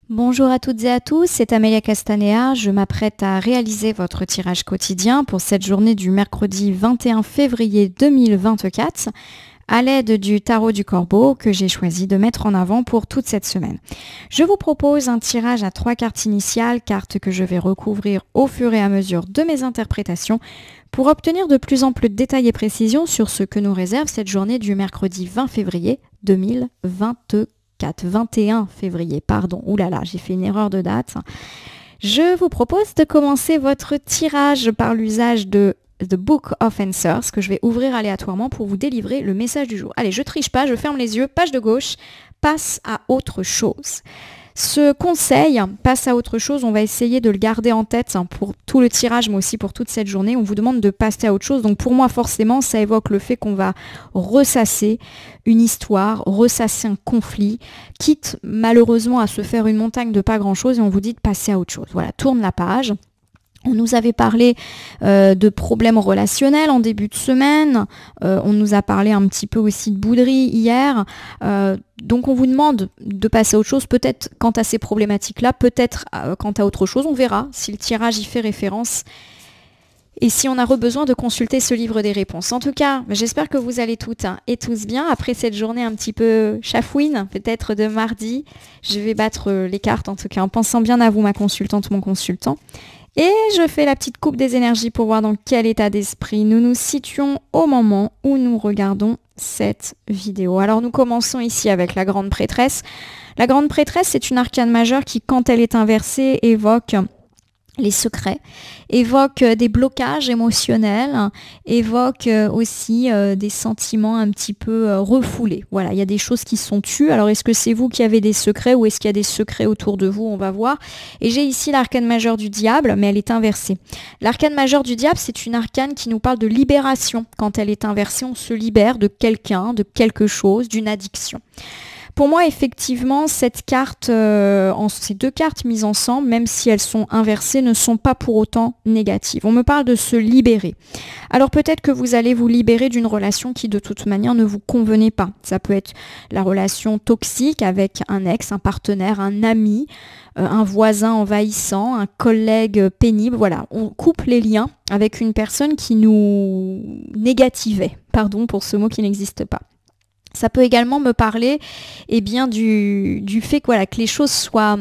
Bonjour à toutes et à tous, c'est Amélia Castanea. Je m'apprête à réaliser votre tirage quotidien pour cette journée du mercredi 21 février 2024 à l'aide du tarot du Corbeau que j'ai choisi de mettre en avant pour toute cette semaine. Je vous propose un tirage à 3 cartes initiales, cartes que je vais recouvrir au fur et à mesure de mes interprétations pour obtenir de plus amples détails et précisions sur ce que nous réserve cette journée du mercredi 20 février 2024. 21 février, pardon. Ouh là là, j'ai fait une erreur de date. Je vous propose de commencer votre tirage par l'usage de The Book of Answers que je vais ouvrir aléatoirement pour vous délivrer le message du jour. Allez, je triche pas, je ferme les yeux, page de gauche, passe à autre chose. Ce conseil, passe à autre chose, on va essayer de le garder en tête pour tout le tirage, mais aussi pour toute cette journée. On vous demande de passer à autre chose. Donc pour moi, forcément, ça évoque le fait qu'on va ressasser une histoire, ressasser un conflit, quitte malheureusement à se faire une montagne de pas grand-chose et on vous dit de passer à autre chose. Voilà, tourne la page. On nous avait parlé de problèmes relationnels en début de semaine. On nous a parlé un petit peu aussi de bouderie hier. Donc on vous demande de passer à autre chose, peut-être quant à ces problématiques-là, peut-être quant à autre chose. On verra si le tirage y fait référence et si on a besoin de consulter ce livre des réponses. En tout cas, j'espère que vous allez toutes et tous bien. Après cette journée un petit peu chafouine, peut-être de mardi, je vais battre les cartes, en tout cas en pensant bien à vous, ma consultante, mon consultant. Et je fais la petite coupe des énergies pour voir dans quel état d'esprit nous nous situons au moment où nous regardons cette vidéo. Alors nous commençons ici avec la grande prêtresse. La grande prêtresse, c'est une arcane majeure qui, quand elle est inversée, évoque les secrets, évoque des blocages émotionnels, évoque aussi des sentiments un petit peu refoulés. Voilà, il y a des choses qui sont tues. Alors est-ce que c'est vous qui avez des secrets ou est-ce qu'il y a des secrets autour de vous? On va voir. Et j'ai ici l'arcane majeure du diable, mais elle est inversée. L'arcane majeure du diable, c'est une arcane qui nous parle de libération. Quand elle est inversée, on se libère de quelqu'un, de quelque chose, d'une addiction. Pour moi, effectivement, cette carte, ces deux cartes mises ensemble, même si elles sont inversées, ne sont pas pour autant négatives. On me parle de se libérer. Alors peut-être que vous allez vous libérer d'une relation qui de toute manière ne vous convenait pas. Ça peut être la relation toxique avec un ex, un partenaire, un ami, un voisin envahissant, un collègue pénible. Voilà, on coupe les liens avec une personne qui nous négativait. Pardon pour ce mot qui n'existe pas. Ça peut également me parler du fait que, voilà, que les choses soient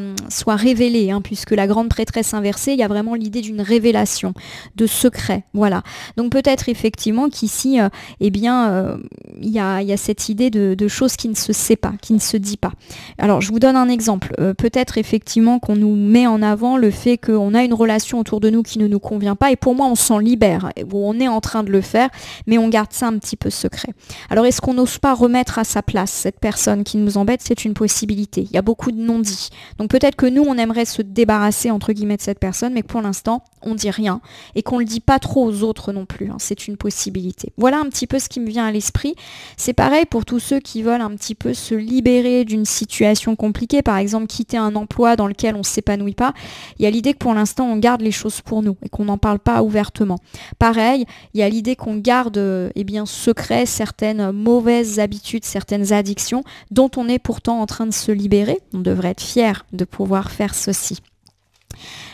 révélées, puisque la grande prêtresse inversée, il y a vraiment l'idée d'une révélation, de secret. Voilà. Donc peut-être effectivement qu'ici, il y a cette idée de choses qui ne se sait pas, qui ne se dit pas. Alors je vous donne un exemple. Peut-être effectivement qu'on nous met en avant le fait qu'on a une relation autour de nous qui ne nous convient pas, et pour moi on s'en libère, on est en train de le faire, mais on garde ça un petit peu secret. Alors est-ce qu'on n'ose pas remettre à sa place cette personne qui nous embête? C'est une possibilité. Il y a beaucoup de non-dits. Donc peut-être que nous, on aimerait se débarrasser entre guillemets de cette personne, mais que pour l'instant, on dit rien et qu'on le dit pas trop aux autres non plus. C'est une possibilité. Voilà un petit peu ce qui me vient à l'esprit. C'est pareil pour tous ceux qui veulent un petit peu se libérer d'une situation compliquée, par exemple quitter un emploi dans lequel on s'épanouit pas. Il y a l'idée que pour l'instant, on garde les choses pour nous et qu'on n'en parle pas ouvertement. Pareil, il y a l'idée qu'on garde secret certaines mauvaises habitudes, certaines addictions dont on est pourtant en train de se libérer. On devrait être fier de pouvoir faire ceci.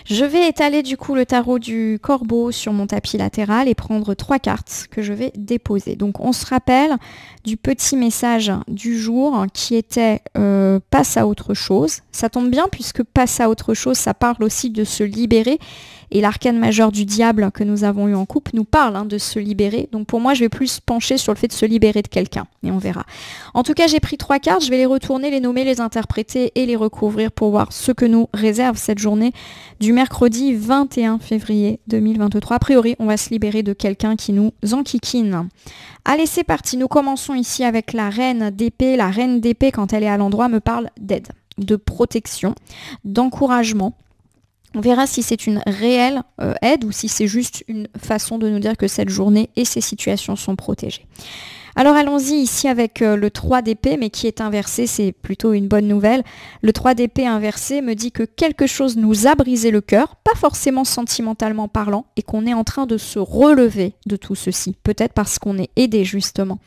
Je vais étaler du coup le tarot du Corbeau sur mon tapis latéral et prendre 3 cartes que je vais déposer. Donc on se rappelle du petit message du jour qui était passe à autre chose. Ça tombe bien puisque passe à autre chose, ça parle aussi de se libérer. Et l'arcane majeure du diable que nous avons eu en coupe nous parle de se libérer. Donc pour moi, je vais plus pencher sur le fait de se libérer de quelqu'un. Et on verra. En tout cas, j'ai pris 3 cartes. Je vais les retourner, les nommer, les interpréter et les recouvrir pour voir ce que nous réserve cette journée du mercredi 21 février 2023. A priori, on va se libérer de quelqu'un qui nous enquiquine. Allez, c'est parti. Nous commençons ici avec la reine d'épée. La reine d'épée, quand elle est à l'endroit, me parle d'aide, de protection, d'encouragement. On verra si c'est une réelle aide ou si c'est juste une façon de nous dire que cette journée et ces situations sont protégées. Alors allons-y ici avec le 3 d'épée, mais qui est inversé, c'est plutôt une bonne nouvelle. Le 3 d'épée inversé me dit que quelque chose nous a brisé le cœur, pas forcément sentimentalement parlant, et qu'on est en train de se relever de tout ceci, peut-être parce qu'on est aidé justement.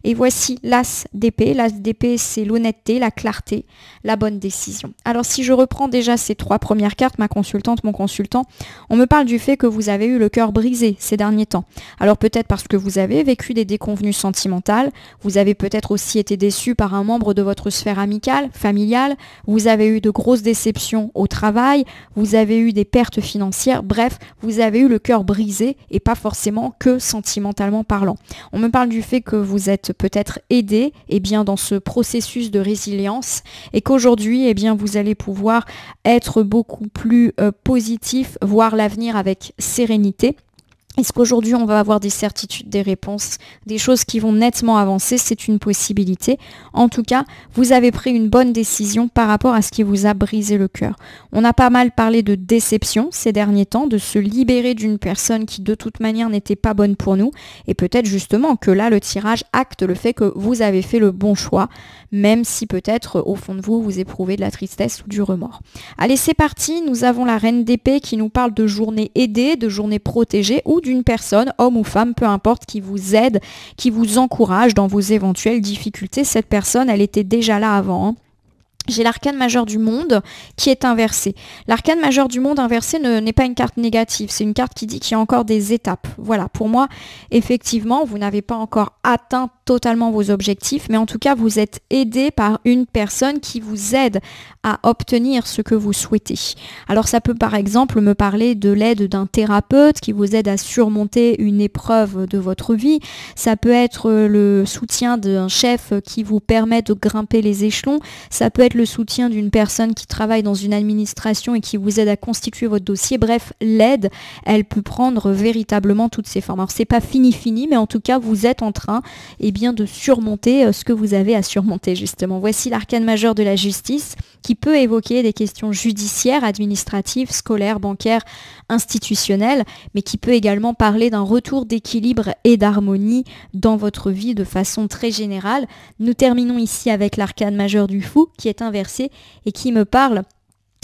Et voici l'As d'épée. L'As d'épée, c'est l'honnêteté, la clarté, la bonne décision. Alors si je reprends déjà ces 3 premières cartes, ma consultante, mon consultant, on me parle du fait que vous avez eu le cœur brisé ces derniers temps. Alors peut-être parce que vous avez vécu des déconvenues sentimentales, vous avez peut-être aussi été déçu par un membre de votre sphère amicale, familiale, vous avez eu de grosses déceptions au travail, vous avez eu des pertes financières, bref, vous avez eu le cœur brisé et pas forcément que sentimentalement parlant. On me parle du fait que vous êtes peut-être aidé dans ce processus de résilience et qu'aujourd'hui vous allez pouvoir être beaucoup plus positif, voir l'avenir avec sérénité. Est-ce qu'aujourd'hui on va avoir des certitudes, des réponses, des choses qui vont nettement avancer? C'est une possibilité. En tout cas, vous avez pris une bonne décision par rapport à ce qui vous a brisé le cœur. On a pas mal parlé de déception ces derniers temps, de se libérer d'une personne qui de toute manière n'était pas bonne pour nous. Et peut-être justement que là, le tirage acte le fait que vous avez fait le bon choix, même si peut-être au fond de vous, vous éprouvez de la tristesse ou du remords. Allez, c'est parti. Nous avons la reine d'épée qui nous parle de journée aidée, de journée protégée ou d'une personne, homme ou femme, peu importe, qui vous aide, qui vous encourage dans vos éventuelles difficultés. Cette personne, elle était déjà là avant, hein. J'ai l'arcane majeur du monde qui est inversé. L'arcane majeur du monde inversé n'est pas une carte négative, c'est une carte qui dit qu'il y a encore des étapes. Voilà, pour moi, effectivement, vous n'avez pas encore atteint totalement vos objectifs, mais en tout cas, vous êtes aidé par une personne qui vous aide à obtenir ce que vous souhaitez. Alors ça peut par exemple me parler de l'aide d'un thérapeute qui vous aide à surmonter une épreuve de votre vie. Ça peut être le soutien d'un chef qui vous permet de grimper les échelons. Ça peut être le soutien d'une personne qui travaille dans une administration et qui vous aide à constituer votre dossier. Bref, l'aide, elle peut prendre véritablement toutes ses formes. Alors c'est pas fini, mais en tout cas, vous êtes en train de surmonter ce que vous avez à surmonter justement. Voici l'arcane majeur de la justice qui peut évoquer des questions judiciaires, administratives, scolaires, bancaires, institutionnelles, mais qui peut également parler d'un retour d'équilibre et d'harmonie dans votre vie de façon très générale. Nous terminons ici avec l'arcane majeur du fou qui est inversé et qui me parle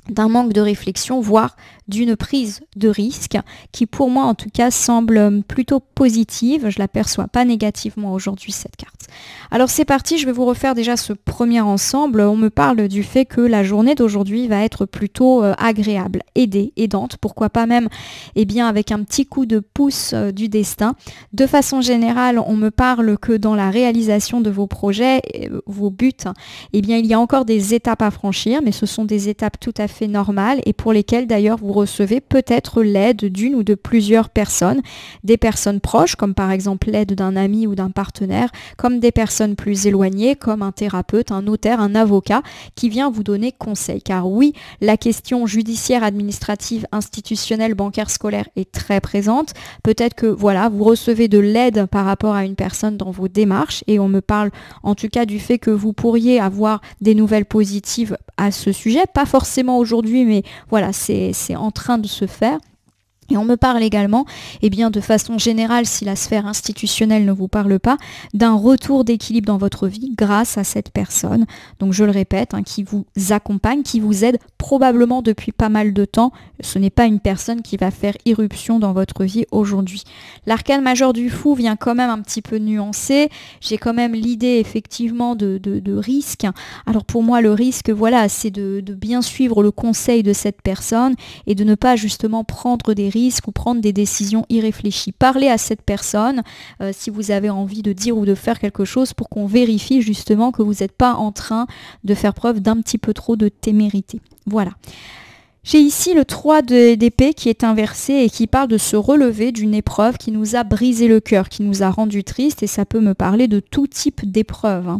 d'un manque de réflexion, voire d'une prise de risque qui pour moi en tout cas semble plutôt positive. Je ne l'aperçois pas négativement aujourd'hui cette carte. Alors c'est parti, je vais vous refaire déjà ce premier ensemble. On me parle du fait que la journée d'aujourd'hui va être plutôt agréable, aidée, aidante, pourquoi pas même avec un petit coup de pouce du destin. De façon générale, on me parle que dans la réalisation de vos projets, vos buts, il y a encore des étapes à franchir, mais ce sont des étapes tout à fait normales et pour lesquelles d'ailleurs vous recevez peut-être l'aide d'une ou de plusieurs personnes, des personnes proches comme par exemple l'aide d'un ami ou d'un partenaire, comme des personnes plus éloignées comme un thérapeute, un notaire, un avocat qui vient vous donner conseil. Car oui, la question judiciaire, administrative, institutionnelle, bancaire, scolaire est très présente. Peut-être que vous recevez de l'aide par rapport à une personne dans vos démarches et on me parle en tout cas du fait que vous pourriez avoir des nouvelles positives à ce sujet, pas forcément aujourd'hui, mais voilà, c'est en train de se faire. Et on me parle également, de façon générale, si la sphère institutionnelle ne vous parle pas, d'un retour d'équilibre dans votre vie grâce à cette personne. Donc je le répète, qui vous accompagne, qui vous aide probablement depuis pas mal de temps. Ce n'est pas une personne qui va faire irruption dans votre vie aujourd'hui. L'arcane majeur du fou vient quand même un petit peu nuancer. J'ai quand même l'idée effectivement de risque. Alors pour moi, le risque, c'est de bien suivre le conseil de cette personne et de ne pas justement prendre des risques ou prendre des décisions irréfléchies. Parlez à cette personne si vous avez envie de dire ou de faire quelque chose pour qu'on vérifie justement que vous n'êtes pas en train de faire preuve d'un petit peu trop de témérité. Voilà. J'ai ici le 3 d'épée qui est inversé et qui parle de se relever d'une épreuve qui nous a brisé le cœur, qui nous a rendu triste et ça peut me parler de tout type d'épreuve.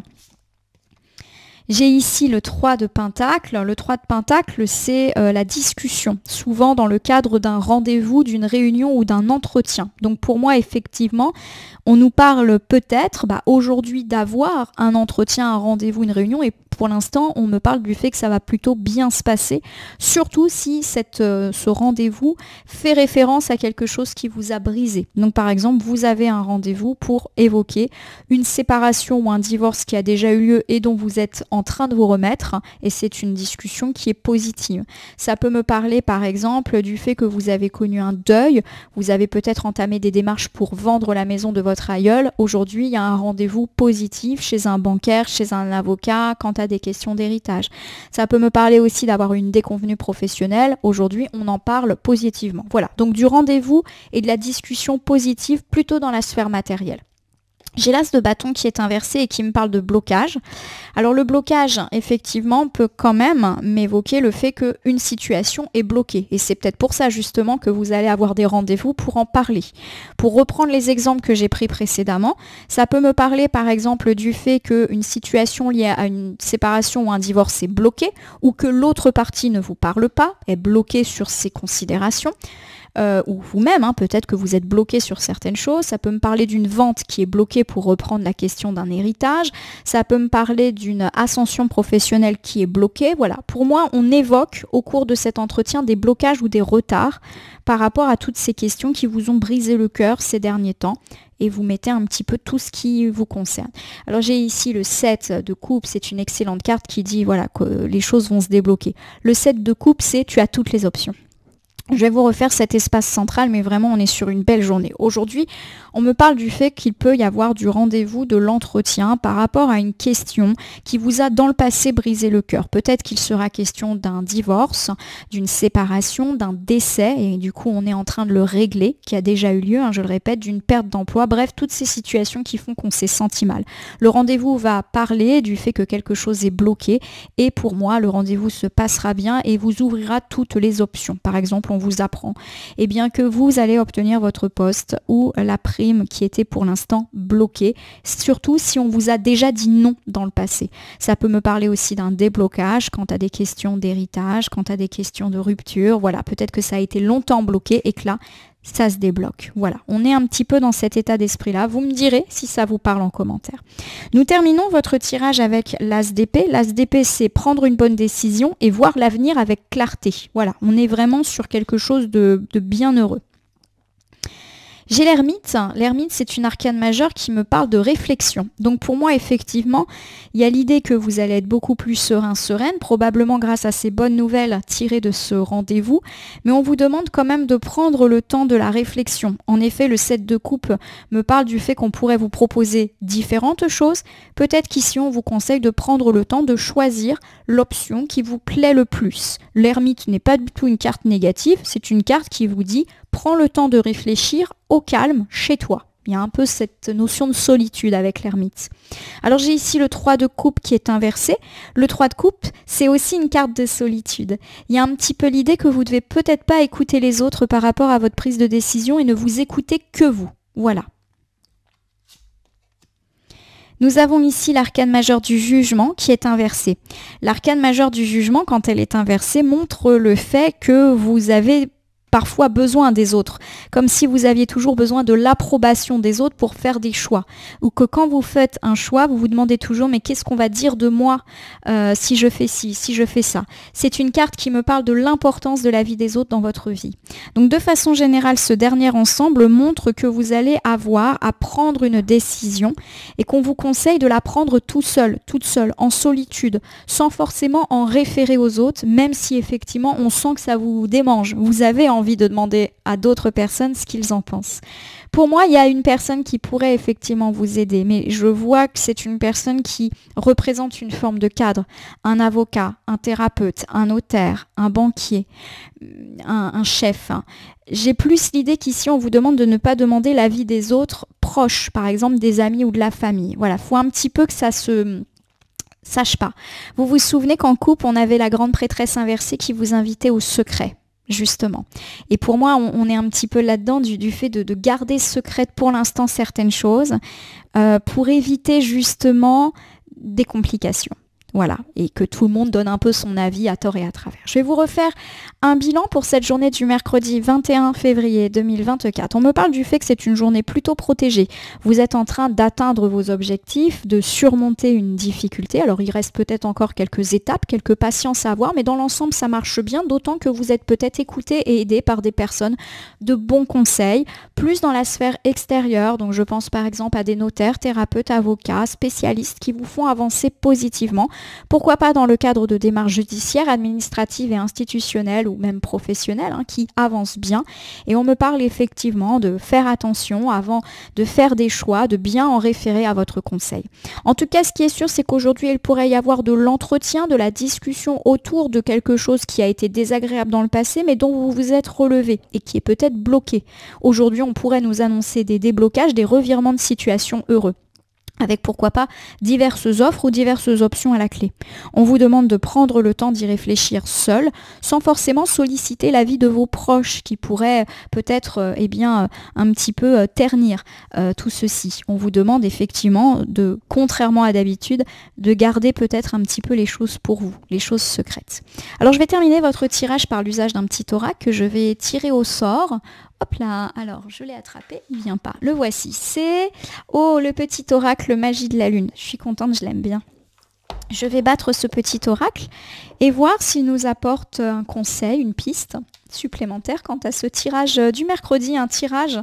J'ai ici le 3 de Pentacle. Le 3 de Pentacle, c'est la discussion, souvent dans le cadre d'un rendez-vous, d'une réunion ou d'un entretien. Donc pour moi, effectivement, on nous parle peut-être aujourd'hui d'avoir un entretien, un rendez-vous, une réunion, et pour l'instant, on me parle du fait que ça va plutôt bien se passer, surtout si ce rendez-vous fait référence à quelque chose qui vous a brisé. Donc par exemple, vous avez un rendez-vous pour évoquer une séparation ou un divorce qui a déjà eu lieu et dont vous êtes en train de vous remettre, et c'est une discussion qui est positive. Ça peut me parler par exemple du fait que vous avez connu un deuil, vous avez peut-être entamé des démarches pour vendre la maison de votre aïeul. Aujourd'hui, il y a un rendez-vous positif chez un bancaire, chez un avocat, quant à des questions d'héritage. Ça peut me parler aussi d'avoir une déconvenue professionnelle. Aujourd'hui, on en parle positivement. Voilà, donc du rendez-vous et de la discussion positive plutôt dans la sphère matérielle. J'ai l'as de bâton qui est inversé et qui me parle de blocage. Alors le blocage, effectivement, peut quand même m'évoquer le fait qu'une situation est bloquée. Et c'est peut-être pour ça justement que vous allez avoir des rendez-vous pour en parler. Pour reprendre les exemples que j'ai pris précédemment, ça peut me parler par exemple du fait qu'une situation liée à une séparation ou un divorce est bloquée, ou que l'autre partie ne vous parle pas, est bloquée sur ses considérations. Ou vous-même, peut-être que vous êtes bloqué sur certaines choses. Ça peut me parler d'une vente qui est bloquée pour reprendre la question d'un héritage. Ça peut me parler d'une ascension professionnelle qui est bloquée. Voilà, pour moi, on évoque au cours de cet entretien des blocages ou des retards par rapport à toutes ces questions qui vous ont brisé le cœur ces derniers temps. Et vous mettez un petit peu tout ce qui vous concerne. Alors j'ai ici le 7 de coupe, c'est une excellente carte qui dit voilà, que les choses vont se débloquer. Le 7 de coupe, c'est tu as toutes les options. Je vais vous refaire cet espace central, mais vraiment on est sur une belle journée. Aujourd'hui, on me parle du fait qu'il peut y avoir du rendez-vous, de l'entretien par rapport à une question qui vous a dans le passé brisé le cœur. Peut-être qu'il sera question d'un divorce, d'une séparation, d'un décès, et du coup on est en train de le régler, qui a déjà eu lieu, je le répète, d'une perte d'emploi, bref, toutes ces situations qui font qu'on s'est senti mal. Le rendez-vous va parler du fait que quelque chose est bloqué, et pour moi, le rendez-vous se passera bien et vous ouvrira toutes les options. Par exemple, on vous apprend que vous allez obtenir votre poste ou la prime qui était pour l'instant bloquée, surtout si on vous a déjà dit non dans le passé. Ça peut me parler aussi d'un déblocage quant à des questions d'héritage, quant à des questions de rupture. Voilà, peut-être que ça a été longtemps bloqué et que là, ça se débloque. Voilà, on est un petit peu dans cet état d'esprit-là. Vous me direz si ça vous parle en commentaire. Nous terminons votre tirage avec l'as d'épée. L'as d'épée, c'est prendre une bonne décision et voir l'avenir avec clarté. Voilà, on est vraiment sur quelque chose de bien heureux. J'ai l'ermite. L'ermite, c'est une arcane majeure qui me parle de réflexion. Donc pour moi, effectivement, il y a l'idée que vous allez être beaucoup plus serein, sereine, probablement grâce à ces bonnes nouvelles tirées de ce rendez-vous. Mais on vous demande quand même de prendre le temps de la réflexion. En effet, le 7 de coupe me parle du fait qu'on pourrait vous proposer différentes choses. Peut-être qu'ici, on vous conseille de prendre le temps de choisir l'option qui vous plaît le plus. L'ermite n'est pas du tout une carte négative, c'est une carte qui vous dit « Prends le temps de réfléchir au calme chez toi ». Il y a un peu cette notion de solitude avec l'ermite. Alors j'ai ici le 3 de coupe qui est inversé. Le 3 de coupe, c'est aussi une carte de solitude. Il y a un petit peu l'idée que vous ne devez peut-être pas écouter les autres par rapport à votre prise de décision et ne vous écouter que vous. Voilà. Nous avons ici l'arcane majeure du jugement qui est inversée. L'arcane majeure du jugement, quand elle est inversée, montre le fait que vous avez parfois besoin des autres, comme si vous aviez toujours besoin de l'approbation des autres pour faire des choix, ou que quand vous faites un choix, vous vous demandez toujours mais qu'est-ce qu'on va dire de moi si je fais ci, si je fais ça. C'est une carte qui me parle de l'importance de la vie des autres dans votre vie. Donc de façon générale, ce dernier ensemble montre que vous allez avoir à prendre une décision et qu'on vous conseille de la prendre tout seul, toute seule, en solitude, sans forcément en référer aux autres, même si effectivement on sent que ça vous démange. Vous avez envie de demander à d'autres personnes ce qu'ils en pensent. Pour moi, il y a une personne qui pourrait effectivement vous aider, mais je vois que c'est une personne qui représente une forme de cadre, un avocat, un thérapeute, un notaire, un banquier, un chef. J'ai plus l'idée qu'ici, on vous demande de ne pas demander l'avis des autres proches, par exemple des amis ou de la famille. Voilà, il faut un petit peu que ça se sache pas. Vous vous souvenez qu'en couple, on avait la grande prêtresse inversée qui vous invitait au secret. Justement. Et pour moi, on est un petit peu là-dedans du fait de garder secrète pour l'instant certaines choses pour éviter justement des complications. Voilà, et que tout le monde donne un peu son avis à tort et à travers. Je vais vous refaire un bilan pour cette journée du mercredi 21 février 2024. On me parle du fait que c'est une journée plutôt protégée. Vous êtes en train d'atteindre vos objectifs, de surmonter une difficulté. Alors il reste peut-être encore quelques étapes, quelques patience à avoir, mais dans l'ensemble ça marche bien, d'autant que vous êtes peut-être écouté et aidé par des personnes de bons conseils, plus dans la sphère extérieure. Donc je pense par exemple à des notaires, thérapeutes, avocats, spécialistes qui vous font avancer positivement. Pourquoi pas dans le cadre de démarches judiciaires, administratives et institutionnelles ou même professionnelles qui avancent bien. Et on me parle effectivement de faire attention avant de faire des choix, de bien en référer à votre conseil. En tout cas, ce qui est sûr, c'est qu'aujourd'hui, il pourrait y avoir de l'entretien, de la discussion autour de quelque chose qui a été désagréable dans le passé, mais dont vous vous êtes relevé et qui est peut-être bloqué. Aujourd'hui, on pourrait nous annoncer des déblocages, des revirements de situation heureux, avec pourquoi pas diverses offres ou diverses options à la clé. On vous demande de prendre le temps d'y réfléchir seul, sans forcément solliciter l'avis de vos proches qui pourraient peut-être un petit peu ternir tout ceci. On vous demande effectivement de, contrairement à d'habitude, de garder peut-être un petit peu les choses pour vous, les choses secrètes. Alors je vais terminer votre tirage par l'usage d'un petit oracle que je vais tirer au sort. Hop là, alors je l'ai attrapé, il vient pas. Le voici, c'est le petit oracle magie de la lune. Je suis contente, je l'aime bien. Je vais battre ce petit oracle et voir s'il nous apporte un conseil, une piste supplémentaire quant à ce tirage du mercredi, un tirage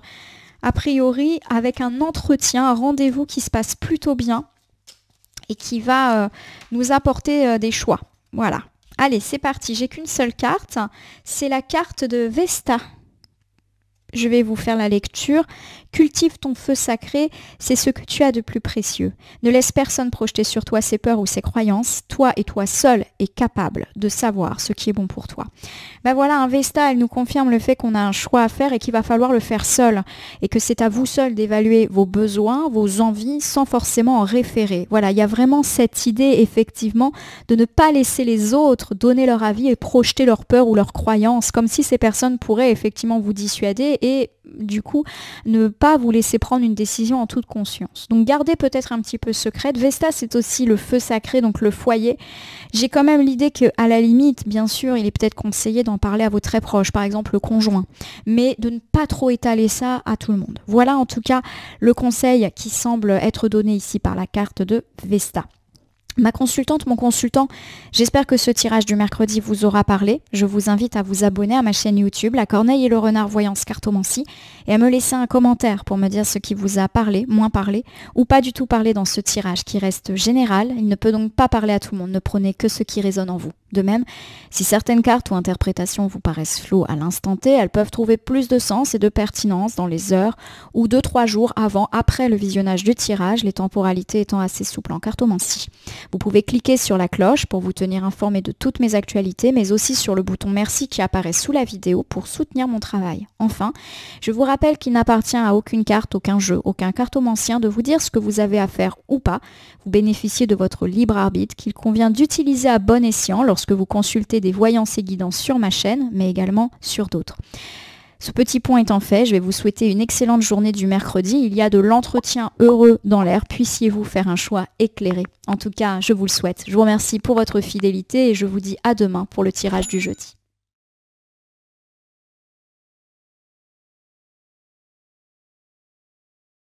a priori avec un entretien, un rendez-vous qui se passe plutôt bien et qui va nous apporter des choix. Voilà. Allez, c'est parti, j'ai qu'une seule carte, c'est la carte de Vesta. Je vais vous faire la lecture. Cultive ton feu sacré, c'est ce que tu as de plus précieux. Ne laisse personne projeter sur toi ses peurs ou ses croyances. Toi et toi seul est capable de savoir ce qui est bon pour toi. Ben voilà, un Vesta, elle nous confirme le fait qu'on a un choix à faire et qu'il va falloir le faire seul. Et que c'est à vous seul d'évaluer vos besoins, vos envies, sans forcément en référer. Voilà, il y a vraiment cette idée, effectivement, de ne pas laisser les autres donner leur avis et projeter leurs peurs ou leurs croyances, comme si ces personnes pourraient effectivement vous dissuader et du coup ne pas vous laisser prendre une décision en toute conscience. Donc gardez peut-être un petit peu secrète. Vesta, c'est aussi le feu sacré, donc le foyer. J'ai quand même l'idée qu'à la limite, bien sûr, il est peut-être conseillé d'en parler à vos très proches, par exemple le conjoint, mais de ne pas trop étaler ça à tout le monde. Voilà en tout cas le conseil qui semble être donné ici par la carte de Vesta. Ma consultante, mon consultant, j'espère que ce tirage du mercredi vous aura parlé. Je vous invite à vous abonner à ma chaîne YouTube, La Corneille et le Renard Voyance Cartomancie, et à me laisser un commentaire pour me dire ce qui vous a parlé, moins parlé, ou pas du tout parlé dans ce tirage qui reste général. Il ne peut donc pas parler à tout le monde, ne prenez que ce qui résonne en vous. De même, si certaines cartes ou interprétations vous paraissent floues à l'instant T, elles peuvent trouver plus de sens et de pertinence dans les heures ou 2-3 jours avant, après le visionnage du tirage, les temporalités étant assez souples en cartomancie. Vous pouvez cliquer sur la cloche pour vous tenir informé de toutes mes actualités, mais aussi sur le bouton merci qui apparaît sous la vidéo pour soutenir mon travail. Enfin, je vous rappelle qu'il n'appartient à aucune carte, aucun jeu, aucun cartomancien de vous dire ce que vous avez à faire ou pas. Vous bénéficiez de votre libre arbitre qu'il convient d'utiliser à bon escient lorsque vous consultez des voyances et guidances sur ma chaîne, mais également sur d'autres. Ce petit point étant fait, je vais vous souhaiter une excellente journée du mercredi. Il y a de l'entretien heureux dans l'air. Puissiez-vous faire un choix éclairé. En tout cas, je vous le souhaite. Je vous remercie pour votre fidélité et je vous dis à demain pour le tirage du jeudi.